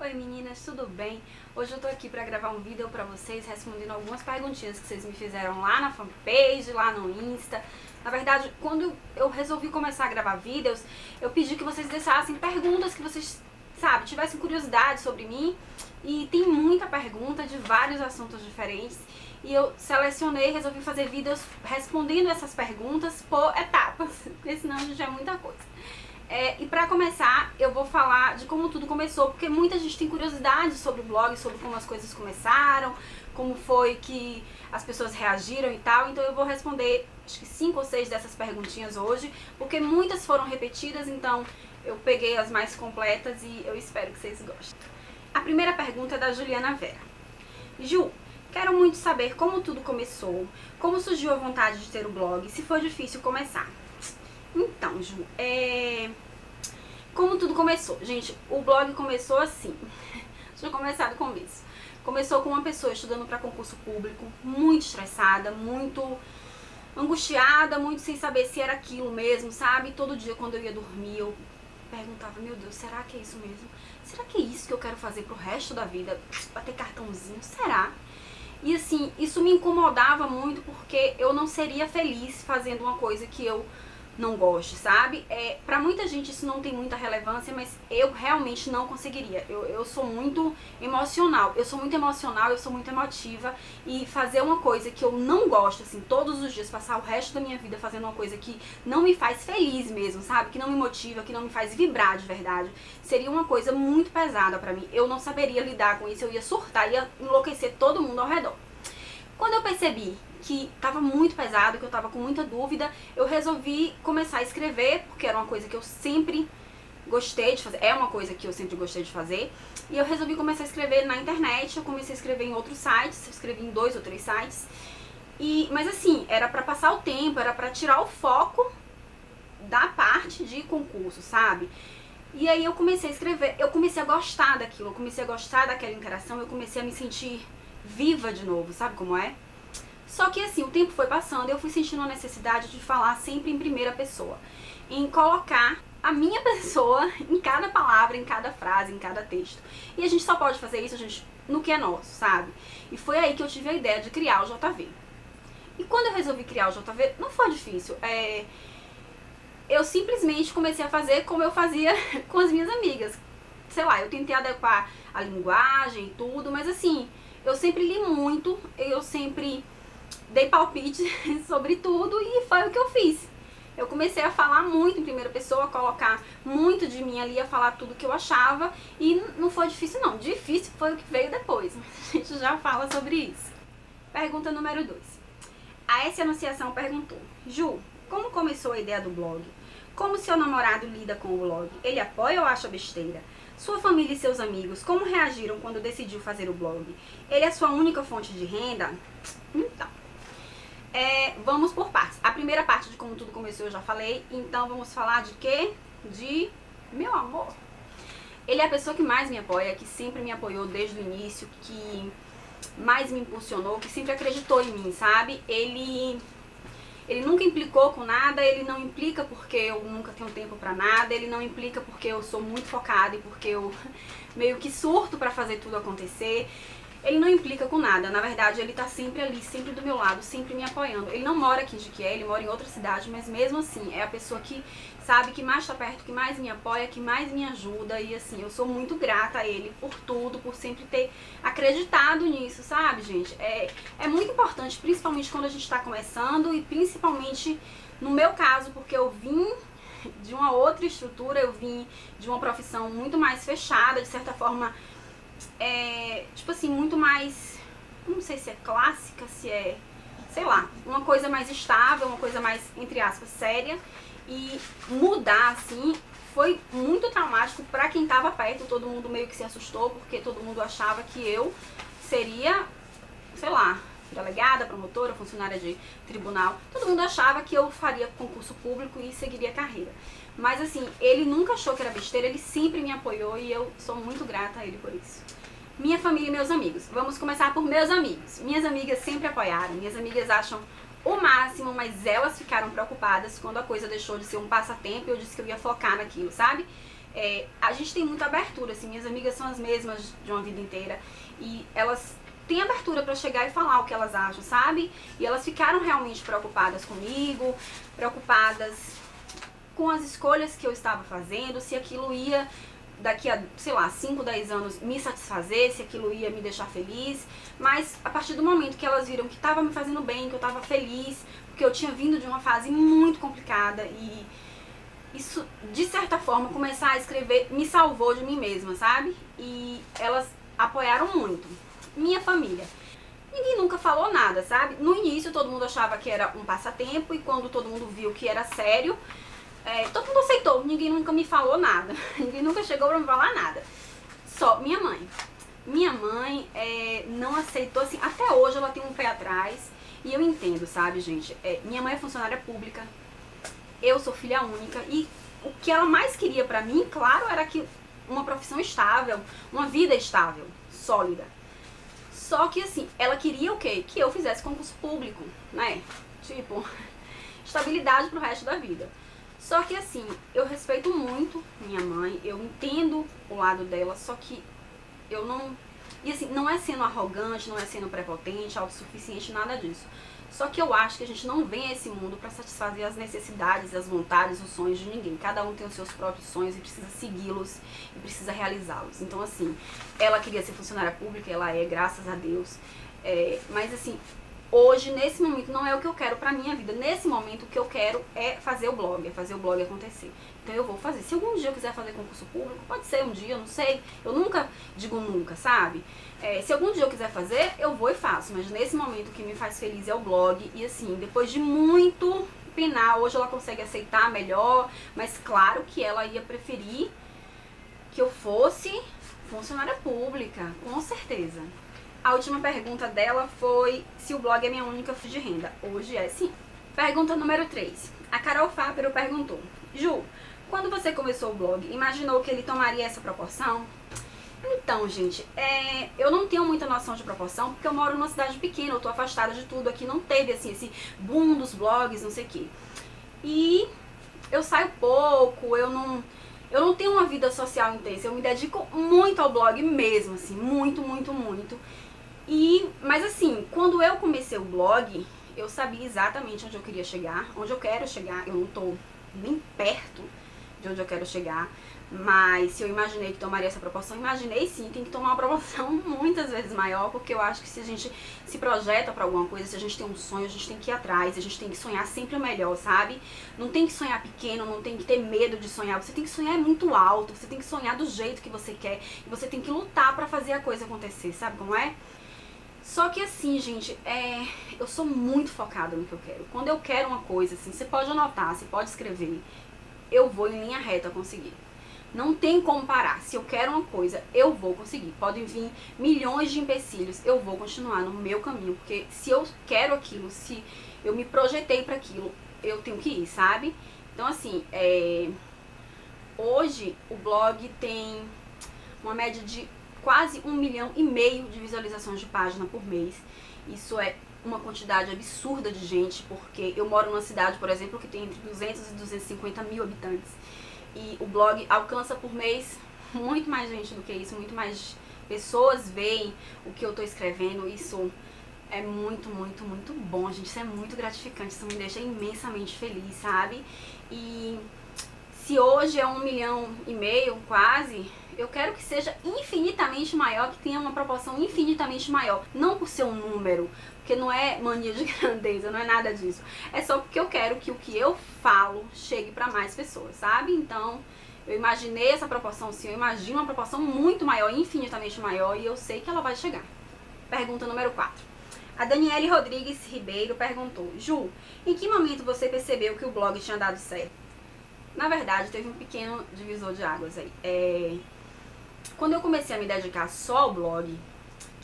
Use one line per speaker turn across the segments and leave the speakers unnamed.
Oi meninas, tudo bem? Hoje eu tô aqui pra gravar um vídeo pra vocês respondendo algumas perguntinhas que vocês me fizeram lá na fanpage, lá no Insta. Na verdade, quando eu resolvi começar a gravar vídeos, eu pedi que vocês deixassem perguntas que vocês, sabe, tivessem curiosidade sobre mim. E tem muita pergunta de vários assuntos diferentes. E eu selecionei, resolvi fazer vídeos respondendo essas perguntas por etapas, porque senão já é muita coisa. E pra começar, eu vou falar de como tudo começou, porque muita gente tem curiosidade sobre o blog, sobre como as coisas começaram, como foi que as pessoas reagiram e tal. Então eu vou responder, acho que 5 ou 6 dessas perguntinhas hoje, porque muitas foram repetidas, então eu peguei as mais completas e eu espero que vocês gostem. A primeira pergunta é da Juliana Vera. Ju, quero muito saber como tudo começou, como surgiu a vontade de ter o blog, se foi difícil começar. Então, Ju, como tudo começou? Gente, o blog começou assim. Deixa eu começar do começo. Começou com uma pessoa estudando para concurso público, muito estressada, muito angustiada, muito sem saber se era aquilo mesmo, sabe? Todo dia quando eu ia dormir, eu perguntava, meu Deus, será que é isso mesmo? Será que é isso que eu quero fazer pro resto da vida? Bater cartãozinho? Será? E assim, isso me incomodava muito porque eu não seria feliz fazendo uma coisa que eu não goste, sabe? Pra muita gente isso não tem muita relevância, mas eu realmente não conseguiria. Eu sou muito emocional, eu sou muito emotiva, e fazer uma coisa que eu não gosto, assim, todos os dias, passar o resto da minha vida fazendo uma coisa que não me faz feliz mesmo, sabe? Que não me motiva, que não me faz vibrar de verdade, seria uma coisa muito pesada pra mim. Eu não saberia lidar com isso, eu ia surtar, ia enlouquecer todo mundo ao redor. Quando eu percebi que tava muito pesado, que eu tava com muita dúvida, eu resolvi começar a escrever, porque era uma coisa que eu sempre gostei de fazer, é uma coisa que eu sempre gostei de fazer, e eu resolvi começar a escrever na internet. Eu comecei a escrever em outros sites, eu escrevi em 2 ou 3 sites, mas assim, era pra passar o tempo, era pra tirar o foco da parte de concurso, sabe? E aí eu comecei a escrever, eu comecei a gostar daquilo, eu comecei a gostar daquela interação, eu comecei a me sentir viva de novo, sabe como é? Só que assim, o tempo foi passando e eu fui sentindo a necessidade de falar sempre em primeira pessoa, em colocar a minha pessoa em cada palavra, em cada frase, em cada texto. E a gente só pode fazer isso, no que é nosso, sabe? E foi aí que eu tive a ideia de criar o JV. E quando eu resolvi criar o JV, não foi difícil. Eu simplesmente comecei a fazer como eu fazia com as minhas amigas. Sei lá, eu tentei adequar a linguagem e tudo, mas assim, eu sempre li muito, eu sempre dei palpite sobre tudo e foi o que eu fiz. Eu comecei a falar muito em primeira pessoa, a colocar muito de mim ali, a falar tudo que eu achava, e não foi difícil não. Difícil foi o que veio depois, mas a gente já fala sobre isso. Pergunta número 2. A S Anunciação perguntou: Ju, como começou a ideia do blog? Como seu namorado lida com o blog? Ele apoia ou acha besteira? Sua família e seus amigos, como reagiram quando decidiu fazer o blog? Ele é sua única fonte de renda? Então, vamos por partes. A primeira parte de como tudo começou eu já falei, então vamos falar de quê? De meu amor. Ele é a pessoa que mais me apoia, que sempre me apoiou desde o início, que mais me impulsionou, que sempre acreditou em mim, sabe? Ele nunca implicou com nada, ele não implica porque eu nunca tenho tempo pra nada, ele não implica porque eu sou muito focada e porque eu meio que surto pra fazer tudo acontecer. Ele não implica com nada, na verdade ele tá sempre ali, sempre do meu lado, sempre me apoiando. Ele não mora aqui em Jequié, ele mora em outra cidade, mas mesmo assim é a pessoa que sabe, que mais tá perto, que mais me apoia, que mais me ajuda. E assim, eu sou muito grata a ele por tudo, por sempre ter acreditado nisso, sabe, gente? É muito importante, principalmente quando a gente tá começando, e principalmente no meu caso, porque eu vim de uma outra estrutura, eu vim de uma profissão muito mais fechada, de certa forma, tipo assim, muito mais, não sei se é clássica, se é, sei lá, uma coisa mais estável, uma coisa mais, entre aspas, séria. E mudar, assim, foi muito traumático pra quem tava perto. Todo mundo meio que se assustou, porque todo mundo achava que eu seria, sei lá, delegada, promotora, funcionária de tribunal. Todo mundo achava que eu faria concurso público e seguiria a carreira. Mas assim, ele nunca achou que era besteira, ele sempre me apoiou e eu sou muito grata a ele por isso. Minha família e meus amigos. Vamos começar por meus amigos. Minhas amigas sempre apoiaram, minhas amigas acham o máximo, mas elas ficaram preocupadas quando a coisa deixou de ser um passatempo e eu disse que eu ia focar naquilo, sabe? A gente tem muita abertura, assim, minhas amigas são as mesmas de uma vida inteira e elas têm abertura pra chegar e falar o que elas acham, sabe? E elas ficaram realmente preocupadas comigo, preocupadas com as escolhas que eu estava fazendo, se aquilo ia daqui a, sei lá, 5, 10 anos me satisfazer, se aquilo ia me deixar feliz. Mas a partir do momento que elas viram que estava me fazendo bem, que eu estava feliz, porque eu tinha vindo de uma fase muito complicada e isso, de certa forma, começar a escrever me salvou de mim mesma, sabe? E elas apoiaram muito. Minha família. Ninguém nunca falou nada, sabe? No início todo mundo achava que era um passatempo e quando todo mundo viu que era sério, todo mundo aceitou. Ninguém nunca me falou nada. Ninguém nunca chegou pra me falar nada. Só minha mãe. Minha mãe não aceitou, assim, até hoje ela tem um pé atrás. E eu entendo, sabe, gente? Minha mãe é funcionária pública. Eu sou filha única e o que ela mais queria pra mim, claro, era que uma profissão estável, uma vida estável, sólida. Só que assim, ela queria o quê? Que eu fizesse concurso público, né? Tipo, estabilidade pro resto da vida. Só que assim, eu respeito muito minha mãe, eu entendo o lado dela, só que eu não... E assim, não é sendo arrogante, não é sendo prepotente, autossuficiente, nada disso. Só que eu acho que a gente não vem a esse mundo para satisfazer as necessidades, as vontades, os sonhos de ninguém. Cada um tem os seus próprios sonhos e precisa segui-los e precisa realizá-los. Então assim, ela queria ser funcionária pública, ela é, graças a Deus. Mas assim, hoje, nesse momento, não é o que eu quero pra minha vida. Nesse momento, o que eu quero é fazer o blog, acontecer. Então eu vou fazer. Se algum dia eu quiser fazer concurso público, pode ser um dia, eu não sei. Eu nunca digo nunca, sabe? Se algum dia eu quiser fazer, eu vou e faço. Mas nesse momento, o que me faz feliz é o blog. E assim, depois de muito penar, hoje ela consegue aceitar melhor. Mas claro que ela ia preferir que eu fosse funcionária pública, com certeza. A última pergunta dela foi se o blog é minha única fonte de renda. Hoje é sim. Pergunta número 3. A Carol Fábero perguntou: Ju, quando você começou o blog, imaginou que ele tomaria essa proporção? Então, gente, eu não tenho muita noção de proporção, porque eu moro numa cidade pequena, eu tô afastada de tudo, aqui não teve assim, esse boom dos blogs, não sei o quê. E eu saio pouco, eu não tenho uma vida social intensa, eu me dedico muito ao blog mesmo, assim, muito, muito, muito. Mas assim, quando eu comecei o blog, eu sabia exatamente onde eu queria chegar, onde eu quero chegar. Eu não tô nem perto de onde eu quero chegar, mas se eu imaginei que tomaria essa proporção, imaginei sim, tem que tomar uma proporção muitas vezes maior, porque eu acho que se a gente se projeta pra alguma coisa, se a gente tem um sonho, a gente tem que ir atrás, a gente tem que sonhar sempre o melhor, sabe? Não tem que sonhar pequeno, não tem que ter medo de sonhar, você tem que sonhar muito alto, você tem que sonhar do jeito que você quer, e você tem que lutar pra fazer a coisa acontecer, sabe como é? Só que assim, gente, eu sou muito focada no que eu quero. Quando eu quero uma coisa, assim, você pode anotar, você pode escrever, eu vou em linha reta conseguir. Não tem como parar. Se eu quero uma coisa, eu vou conseguir. Podem vir milhões de empecilhos, eu vou continuar no meu caminho. Porque se eu quero aquilo, se eu me projetei para aquilo, eu tenho que ir, sabe? Então assim, hoje o blog tem uma média de quase 1,5 milhão de visualizações de página por mês. Isso é uma quantidade absurda de gente, porque eu moro numa cidade, por exemplo, que tem entre 200 e 250 mil habitantes. E o blog alcança por mês muito mais gente do que isso, muito mais pessoas veem o que eu tô escrevendo. Isso é muito, muito, muito bom, gente. Isso é muito gratificante, isso me deixa imensamente feliz, sabe? E se hoje é 1,5 milhão quase, eu quero que seja infinitamente maior, que tenha uma proporção infinitamente maior. Não por ser um número, porque não é mania de grandeza, não é nada disso. É só porque eu quero que o que eu falo chegue pra mais pessoas, sabe? Então, eu imaginei essa proporção sim, eu imagino uma proporção muito maior, infinitamente maior, e eu sei que ela vai chegar. Pergunta número 4. A Daniele Rodrigues Ribeiro perguntou: Ju, em que momento você percebeu que o blog tinha dado certo? Na verdade, teve um pequeno divisor de águas aí. Quando eu comecei a me dedicar só ao blog,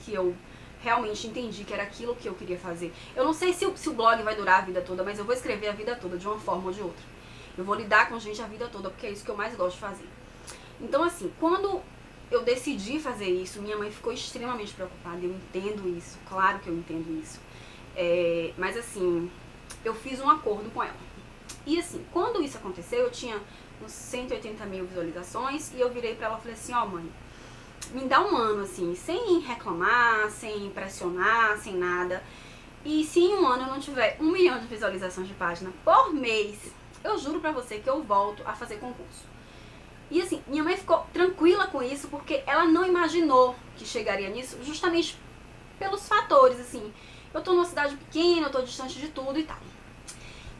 que eu realmente entendi que era aquilo que eu queria fazer. Eu não sei se o blog vai durar a vida toda, mas eu vou escrever a vida toda, de uma forma ou de outra. Eu vou lidar com gente a vida toda, porque é isso que eu mais gosto de fazer. Então assim, quando eu decidi fazer isso, minha mãe ficou extremamente preocupada. Eu entendo isso, claro que eu entendo isso. Mas assim, eu fiz um acordo com ela. E assim, quando isso aconteceu, eu tinha uns 180 mil visualizações, e eu virei pra ela e falei assim, ó mãe, me dá um ano assim, sem reclamar, sem pressionar, sem nada, e se em um ano eu não tiver 1 milhão de visualizações de página por mês, eu juro pra você que eu volto a fazer concurso. E assim, minha mãe ficou tranquila com isso, porque ela não imaginou que chegaria nisso, justamente pelos fatores, assim, eu tô numa cidade pequena, eu tô distante de tudo e tal.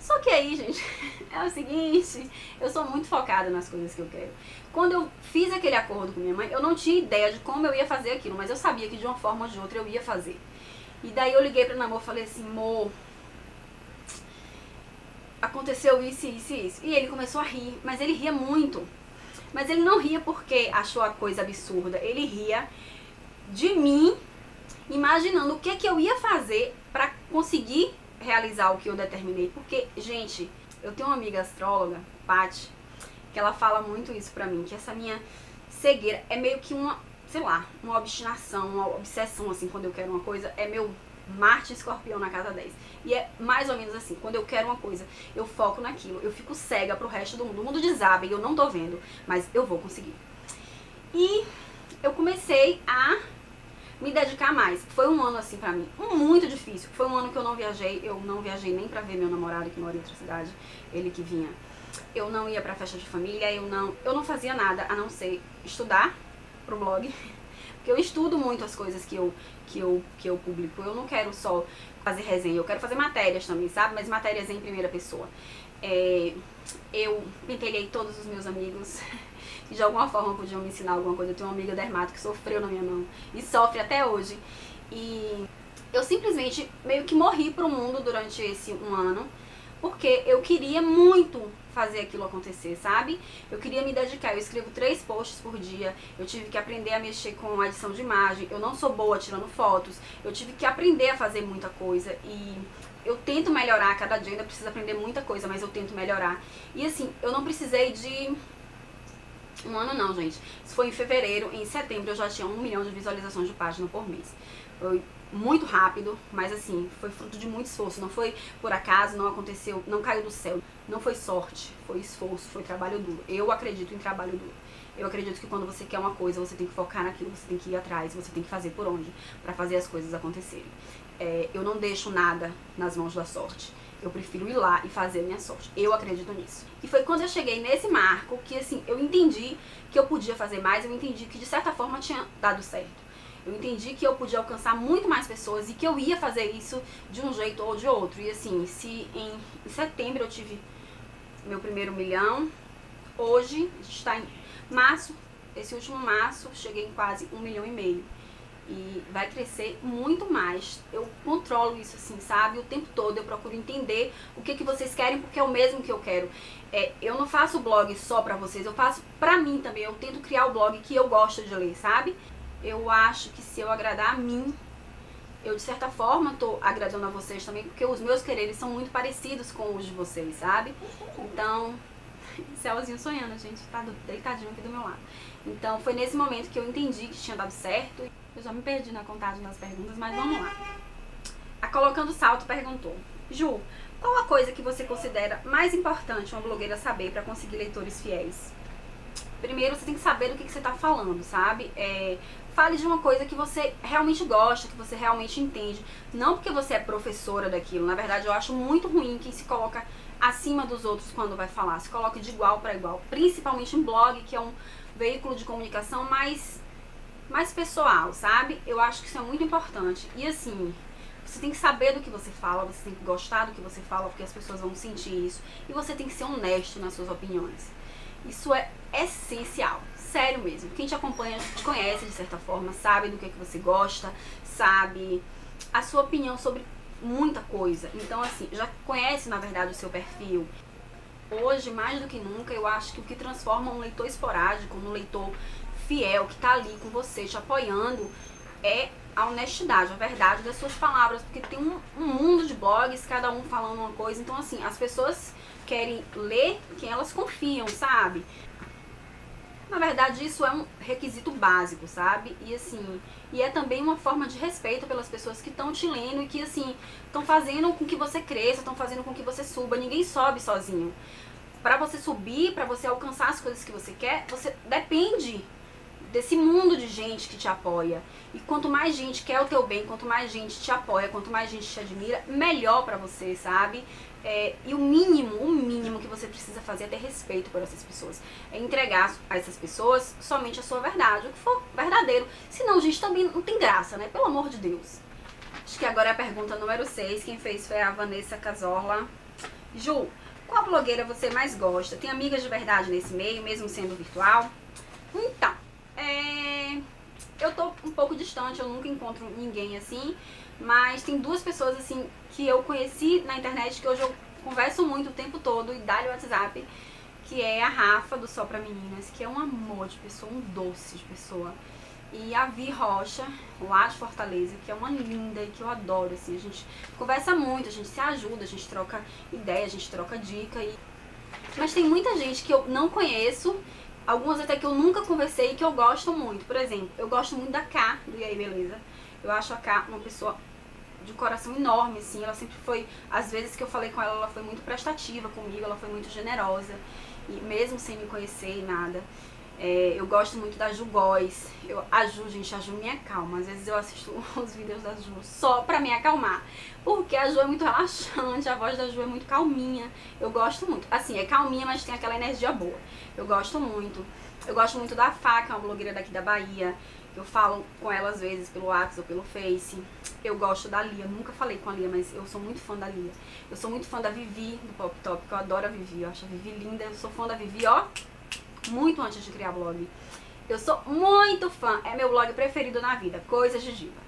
Só que aí, gente, é o seguinte, eu sou muito focada nas coisas que eu quero. Quando eu fiz aquele acordo com minha mãe, eu não tinha ideia de como eu ia fazer aquilo, mas eu sabia que de uma forma ou de outra eu ia fazer. E daí eu liguei pra Namor e falei assim, amor, aconteceu isso, isso e isso. E ele começou a rir, mas ele ria muito. Mas ele não ria porque achou a coisa absurda, ele ria de mim, imaginando o que eu ia fazer pra conseguir realizar o que eu determinei. Porque, gente, eu tenho uma amiga astróloga, Paty, que ela fala muito isso pra mim, que essa minha cegueira é meio que uma, sei lá, uma obstinação, uma obsessão, assim, quando eu quero uma coisa, é meu Marte e Escorpião na casa 10. E é mais ou menos assim, quando eu quero uma coisa, eu foco naquilo, eu fico cega pro resto do mundo. O mundo desaba e eu não tô vendo, mas eu vou conseguir. E eu comecei a me dedicar mais. Foi um ano assim pra mim, muito difícil. Foi um ano que eu não viajei nem pra ver meu namorado que mora em outra cidade, ele que vinha. Eu não ia pra festa de família, eu não fazia nada a não ser estudar pro blog. Porque eu estudo muito as coisas que eu publico. Eu não quero só fazer resenha, eu quero fazer matérias também, sabe? Mas matérias em primeira pessoa. Eu pentelhei todos os meus amigos que de alguma forma podiam me ensinar alguma coisa. Eu tenho uma amiga dermato que sofreu na minha mão e sofre até hoje. E eu simplesmente meio que morri pro mundo durante esse um ano, porque eu queria muito fazer aquilo acontecer, sabe? Eu queria me dedicar, eu escrevo 3 posts por dia, eu tive que aprender a mexer com a edição de imagem, eu não sou boa tirando fotos, eu tive que aprender a fazer muita coisa e eu tento melhorar, cada dia ainda preciso aprender muita coisa, mas eu tento melhorar. E assim, eu não precisei de um ano não, gente. Isso foi em fevereiro, em setembro eu já tinha 1 milhão de visualizações de página por mês. Foi muito rápido, mas assim, foi fruto de muito esforço, não foi por acaso, não aconteceu, não caiu do céu, não foi sorte, foi esforço, foi trabalho duro. Eu acredito em trabalho duro. Eu acredito que quando você quer uma coisa, você tem que focar naquilo, você tem que ir atrás, você tem que fazer por onde, pra fazer as coisas acontecerem. Eu não deixo nada nas mãos da sorte. Eu prefiro ir lá e fazer a minha sorte. Eu acredito nisso. E foi quando eu cheguei nesse marco que, assim, eu entendi que eu podia fazer mais, eu entendi que, de certa forma, tinha dado certo. Eu entendi que eu podia alcançar muito mais pessoas e que eu ia fazer isso de um jeito ou de outro. E, assim, se em setembro eu tive meu primeiro 1 milhão, hoje, a gente está em março, esse último março, cheguei em quase 1,5 milhão. E vai crescer muito mais. Eu controlo isso, assim, sabe? O tempo todo eu procuro entender o que vocês querem, porque é o mesmo que eu quero. Eu não faço blog só pra vocês, eu faço pra mim também. Eu tento criar o blog que eu gosto de ler, sabe? Eu acho que se eu agradar a mim, eu de certa forma tô agradando a vocês também, porque os meus quereres são muito parecidos com os de vocês, sabe? Então, Celzinho sonhando, gente, tá deitadinho aqui do meu lado. Então foi nesse momento que eu entendi que tinha dado certo. Eu já me perdi na contagem das perguntas, mas vamos lá. A Colocando Salto perguntou: Ju, qual a coisa que você considera mais importante uma blogueira saber para conseguir leitores fiéis? Primeiro, você tem que saber do que você tá falando, sabe? Fale de uma coisa que você realmente gosta, que você realmente entende. Não porque você é professora daquilo. Na verdade, eu acho muito ruim quem se coloca acima dos outros quando vai falar. Se coloca de igual para igual. Principalmente em blog, que é um veículo de comunicação mais pessoal, sabe? Eu acho que isso é muito importante. E assim, você tem que saber do que você fala, você tem que gostar do que você fala, porque as pessoas vão sentir isso. E você tem que ser honesto nas suas opiniões. Isso é essencial, sério mesmo. Quem te acompanha te conhece de certa forma, sabe do que você gosta, sabe a sua opinião sobre muita coisa. Então assim, já conhece na verdade o seu perfil. Hoje, mais do que nunca, eu acho que o que transforma um leitor esporádico num leitor fiel, que tá ali com você, te apoiando, é a honestidade, a verdade das suas palavras, porque tem um mundo de blogs, cada um falando uma coisa, então assim, as pessoas querem ler quem elas confiam, sabe? Na verdade, isso é um requisito básico, sabe? E assim, e é também uma forma de respeito pelas pessoas que estão te lendo e que assim, estão fazendo com que você cresça, estão fazendo com que você suba. Ninguém sobe sozinho. pra você subir, pra você alcançar as coisas que você quer, você depende desse mundo de gente que te apoia. E quanto mais gente quer o teu bem, quanto mais gente te apoia, quanto mais gente te admira, melhor pra você, sabe? E o mínimo que você precisa fazer é ter respeito por essas pessoas. É entregar a essas pessoas somente a sua verdade, o que for verdadeiro. Senão, gente, também não tem graça, né? Pelo amor de Deus. Acho que agora é a pergunta número 6. Quem fez foi a Vanessa Casorla. Ju, qual blogueira você mais gosta? Tem amigas de verdade nesse meio, mesmo sendo virtual? Então, eu tô um pouco distante, eu nunca encontro ninguém assim, mas tem duas pessoas assim que eu conheci na internet, que hoje eu converso muito o tempo todo e dá-lhe o WhatsApp, que é a Rafa do Só Pra Meninas, que é um amor de pessoa, um doce de pessoa. E a Vi Rocha, lá de Fortaleza, que é uma linda e que eu adoro, assim, a gente conversa muito, a gente se ajuda, a gente troca ideia, a gente troca dica. Mas tem muita gente que eu não conheço, algumas até que eu nunca conversei e que eu gosto muito. Por exemplo, eu gosto muito da Ká, do E aí, beleza? Eu acho a Ká uma pessoa de coração enorme, assim, ela sempre foi, às vezes que eu falei com ela, ela foi muito prestativa comigo, ela foi muito generosa, e mesmo sem me conhecer e nada. Eu gosto muito da Ju Góes. A Ju, gente, a Ju me acalma. Às vezes eu assisto os vídeos da Ju só pra me acalmar, porque a Ju é muito relaxante, a voz da Ju é muito calminha. Eu gosto muito. Assim, é calminha, mas tem aquela energia boa. Eu gosto muito. Eu gosto muito da Faca, uma blogueira daqui da Bahia. Eu falo com ela às vezes pelo WhatsApp ou pelo Face. Eu gosto da Lia, nunca falei com a Lia, mas eu sou muito fã da Lia. Eu sou muito fã da Vivi, do Pop Top, porque eu adoro a Vivi. Eu acho a Vivi linda. Eu sou fã da Vivi, ó, muito antes de criar blog. Eu sou muito fã, é meu blog preferido na vida, Coisas de Diva.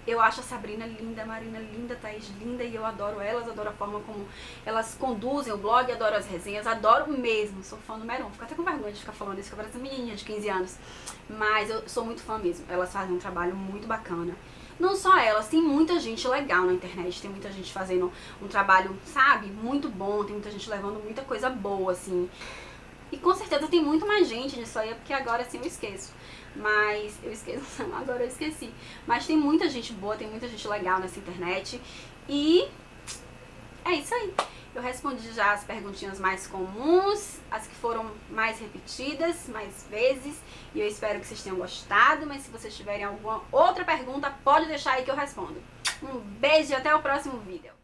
Eu acho a Sabrina linda, a Marina linda, a Thaís linda, e eu adoro elas, adoro a forma como elas conduzem o blog, adoro as resenhas, adoro mesmo, sou fã número 1. Fico até com vergonha de ficar falando isso, que eu pareço menininha de 15 anos, mas eu sou muito fã mesmo, elas fazem um trabalho muito bacana. Não só elas, tem muita gente legal na internet, tem muita gente fazendo um trabalho, sabe, muito bom, tem muita gente levando muita coisa boa, assim. E com certeza tem muito mais gente nisso aí, porque agora sim eu esqueço. Mas eu esqueço, agora eu esqueci. Mas tem muita gente boa, tem muita gente legal nessa internet. E é isso aí. Eu respondi já as perguntinhas mais comuns, as que foram mais repetidas, mais vezes. E eu espero que vocês tenham gostado. Mas se vocês tiverem alguma outra pergunta, pode deixar aí que eu respondo. Um beijo e até o próximo vídeo.